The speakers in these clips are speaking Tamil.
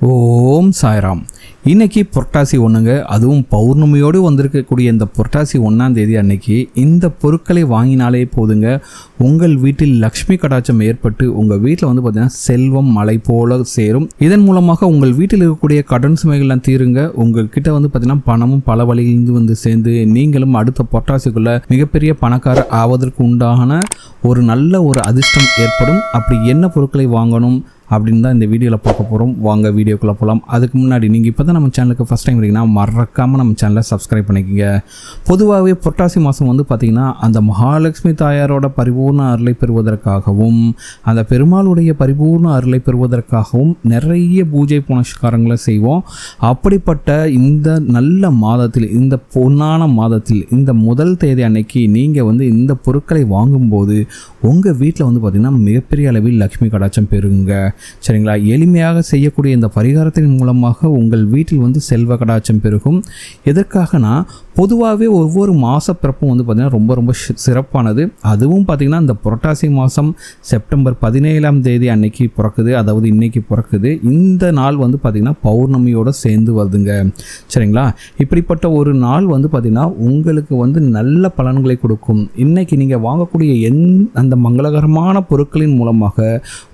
ஓம் சாய்ராம். இன்னைக்கு புரட்டாசி ஒன்றுங்க. அதுவும் பௌர்ணமியோடு வந்திருக்கக்கூடிய இந்த புரட்டாசி 1ஆம் தேதி அன்னைக்கு இந்த பொருட்களை வாங்கினாலே போதுங்க, உங்கள் வீட்டில் லக்ஷ்மி கடாட்சம் ஏற்பட்டு உங்கள் வீட்டில் பார்த்தீங்கன்னா செல்வம் மலை போல சேரும். இதன் மூலமாக உங்கள் வீட்டில் இருக்கக்கூடிய கடன் சுமைகள்லாம் தீருங்க. உங்கள்கிட்ட பார்த்தீங்கன்னா பணமும் பல வழியிலிருந்து சேர்ந்து நீங்களும் அடுத்த புரட்டாசிக்குள்ள மிகப்பெரிய பணக்காரர் ஆவதற்கு உண்டான ஒரு நல்ல ஒரு அதிர்ஷ்டம் ஏற்படும். அப்படி என்ன பொருட்களை வாங்கணும் அப்படின்னு தான் இந்த வீடியோவில் பார்க்க போகிறோம். வாங்க வீடியோக்குள்ளே போகலாம். அதுக்கு முன்னாடி நீங்கள் இப்போ தான் நம்ம சேனலுக்கு ஃபஸ்ட் டைம் வரீங்கன்னா மறக்காமல் நம்ம சேனலை சப்ஸ்கிரைப் பண்ணிக்கோங்க. பொதுவாகவே புரட்டாசி மாதம் பார்த்திங்கன்னா அந்த மகாலட்சுமி தாயாரோட பரிபூர்ண அருளை பெறுவதற்காகவும் அந்த பெருமாளுடைய பரிபூர்ண அருளை பெறுவதற்காகவும் நிறைய பூஜை புனஸ்காரங்களை செய்வோம். அப்படிப்பட்ட இந்த நல்ல மாதத்தில், இந்த பொன்னான மாதத்தில், இந்த முதல் தேதி அன்னைக்கு நீங்கள் இந்த பொருட்களை வாங்கும்போது உங்கள் வீட்டில் பார்த்திங்கன்னா மிகப்பெரிய அளவில் லக்ஷ்மி கடாட்சம் பெறுங்க. சரிங்களா? எளிமையாக செய்யக்கூடிய இந்த பரிகாரத்தின் மூலமாக உங்கள் வீட்டில் செல்வ கடாட்சம் பெருகும். எதற்காகனா, பொதுவாகவே ஒவ்வொரு மாத பிறப்பும் பார்த்திங்கன்னா ரொம்ப ரொம்ப சிறப்பானது. அதுவும் பார்த்திங்கன்னா இந்த புரட்டாசி மாதம் செப்டம்பர் 17ஆம் தேதி அன்னைக்கு பிறக்குது, அதாவது இன்னைக்கு பிறக்குது. இந்த நாள் பார்த்திங்கன்னா பௌர்ணமியோடு சேர்ந்து வருதுங்க. சரிங்களா? இப்படிப்பட்ட ஒரு நாள் பார்த்திங்கன்னா உங்களுக்கு நல்ல பலன்களை கொடுக்கும். இன்னைக்கு நீங்கள் வாங்கக்கூடிய அந்த மங்களகரமான பொருட்களின் மூலமாக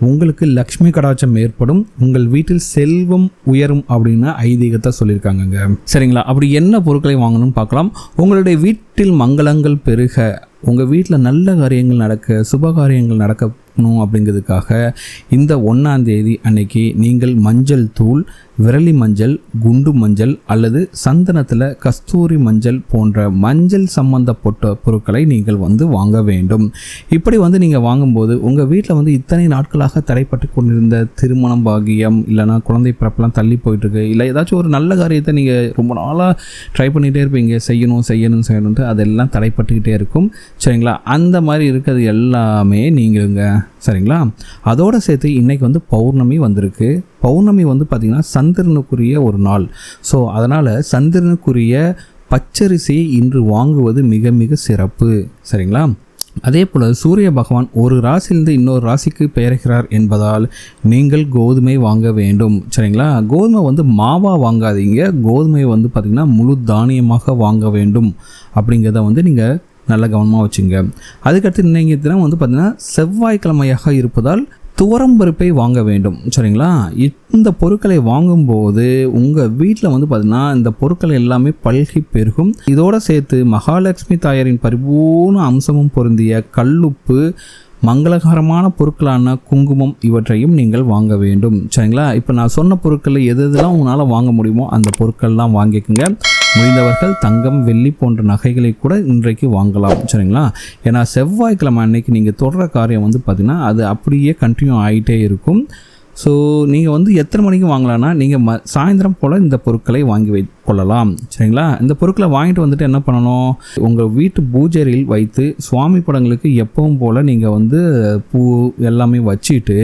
உங்களுக்கு லக்ஷ்மி கடாட்சம் ஏற்படும். உங்கள் வீட்டில் செல்வம் உயரும் அப்படின்னு ஐதீகத்தை சொல்லியிருக்காங்க. சரிங்களா? அப்படி என்ன பொருட்களை வாங்கணும்னு பார்க்கலாம். உங்களுடைய வீட்டில் மங்களங்கள் பெருக, உங்கள் வீட்டில் நல்ல காரியங்கள் நடக்க, சுப காரியங்கள் நடக்கணும் அப்படிங்கிறதுக்காக இந்த 1ஆம் தேதி அன்னைக்கு நீங்கள் மஞ்சள் தூள், விரலி மஞ்சள், குண்டு மஞ்சள் அல்லது சந்தனத்தில் கஸ்தூரி மஞ்சள் போன்ற மஞ்சள் சம்பந்தப்பட்ட பொருட்களை நீங்கள் வாங்க வேண்டும். இப்படி நீங்கள் வாங்கும்போது உங்கள் வீட்டில் இத்தனை நாட்களாக தடைப்பட்டு கொண்டிருந்த திருமணம் பாகியம் இல்லைனா குழந்தை பிறப்பெல்லாம் தள்ளி போயிட்டுருக்கு, இல்லை ஏதாச்சும் ஒரு நல்ல காரியத்தை நீங்கள் ரொம்ப நாளாக ட்ரை பண்ணிகிட்டே இருப்பீங்க, செய்யணும்ட்டு அதெல்லாம் தடைப்பட்டுக்கிட்டே இருக்கும். சரிங்களா? அந்த மாதிரி இருக்கிறது எல்லாமே நீங்களுங்க. சரிங்களா? அதோடு சேர்த்து இன்றைக்கி பௌர்ணமி வந்திருக்கு. பௌர்ணமி பார்த்திங்கன்னா சந்திரனுக்குரிய ஒரு நாள். ஸோ அதனால் சந்திரனுக்குரிய பச்சரிசியை இன்று வாங்குவது மிக மிக சிறப்பு. சரிங்களா? அதே போல் சூரிய பகவான் ஒரு ராசியிலிருந்து இன்னொரு ராசிக்கு பெயர்கிறார் என்பதால் நீங்கள் கோதுமை வாங்க வேண்டும். சரிங்களா? கோதுமை மாவாக வாங்காதீங்க. கோதுமை பார்த்திங்கன்னா முழு தானியமாக வாங்க வேண்டும். அப்படிங்கிறத நீங்கள் நல்ல கவனமாக வச்சுங்க. அதுக்கடுத்து இன்றைக்கி தினம் பார்த்திங்கன்னா செவ்வாய்க்கிழமையாக இருப்பதால் துவரம்பருப்பை வாங்க வேண்டும். சரிங்களா? இந்த பொருட்களை வாங்கும்போது உங்கள் வீட்டில் பார்த்திங்கன்னா இந்த பொருட்கள் எல்லாமே பல்கி பெருகும். இதோடு சேர்த்து மகாலட்சுமி தாயாரின் பரிபூர்ண அம்சமும் பொருந்திய கல்லுப்பு, மங்களகரமான பொருட்களான குங்குமம் இவற்றையும் நீங்கள் வாங்க வேண்டும். சரிங்களா? இப்போ நான் சொன்ன பொருட்களில் எதெல்லாம் உங்களால் வாங்க முடியுமோ அந்த பொருட்கள்லாம் வாங்கிக்கோங்க. முடிந்தவர்கள் தங்கம், வெள்ளி போன்ற நகைகளை கூட இன்றைக்கு வாங்கலாம். சரிங்களா? ஏன்னா செவ்வாய்க்கிழமை அன்னைக்கு நீங்கள் தொடர காரியம் பார்த்திங்கன்னா அது அப்படியே கண்டினியூ ஆகிட்டே இருக்கும். ஸோ நீங்கள் எத்தனை மணிக்கு வாங்கலாம்னா நீங்கள் சாயந்தரம் போல் இந்த பொருட்களை வாங்கி கொள்ளலாம். சரிங்களா? இந்த பொருட்களை வாங்கிட்டு என்ன பண்ணணும், உங்கள் வீட்டு பூஜையில் வைத்து சுவாமி படங்களுக்கு எப்பவும் போல் நீங்கள் பூ எல்லாமே வச்சுட்டு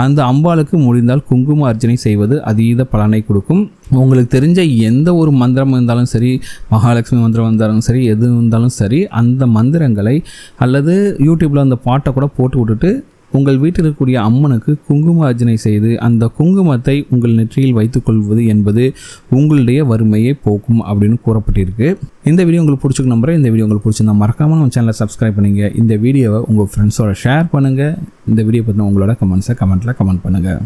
அந்த அம்பாளுக்கு முடிந்தால் குங்கும அர்ச்சனை செய்வது அதீத பலனை கொடுக்கும். உங்களுக்கு தெரிஞ்ச எந்த ஒரு மந்திரம் இருந்தாலும் சரி, மகாலட்சுமி மந்திரம் இருந்தாலும் சரி, எது இருந்தாலும் சரி, அந்த மந்திரங்களை அல்லது யூடியூப்பில் அந்த பாட்டை கூட போட்டு விட்டுட்டு உங்கள் வீட்டில் இருக்கக்கூடிய அம்மனுக்கு குங்கும அர்ச்சனை செய்து அந்த குங்குமத்தை உங்கள் நெற்றியில் வைத்துக்கொள்வது என்பது உங்களுடைய வறுமையை போக்கும் அப்படின்னு கூறப்பட்டிருக்கு. இந்த வீடியோ உங்களுக்கு பிடிச்சிருக்கு நம்புறேன். இந்த வீடியோ உங்களுக்கு பிடிச்சிருந்தா மறக்காமல் நம்ம சேனலை சப்ஸ்கிரைப் பண்ணுங்க. இந்த வீடியோவை உங்கள் ஃப்ரெண்ட்ஸோட ஷேர் பண்ணுங்கள். இந்த வீடியோ பற்றின உங்களோட கமெண்ட்ஸை கமெண்ட்டில் கமெண்ட் பண்ணுங்கள்.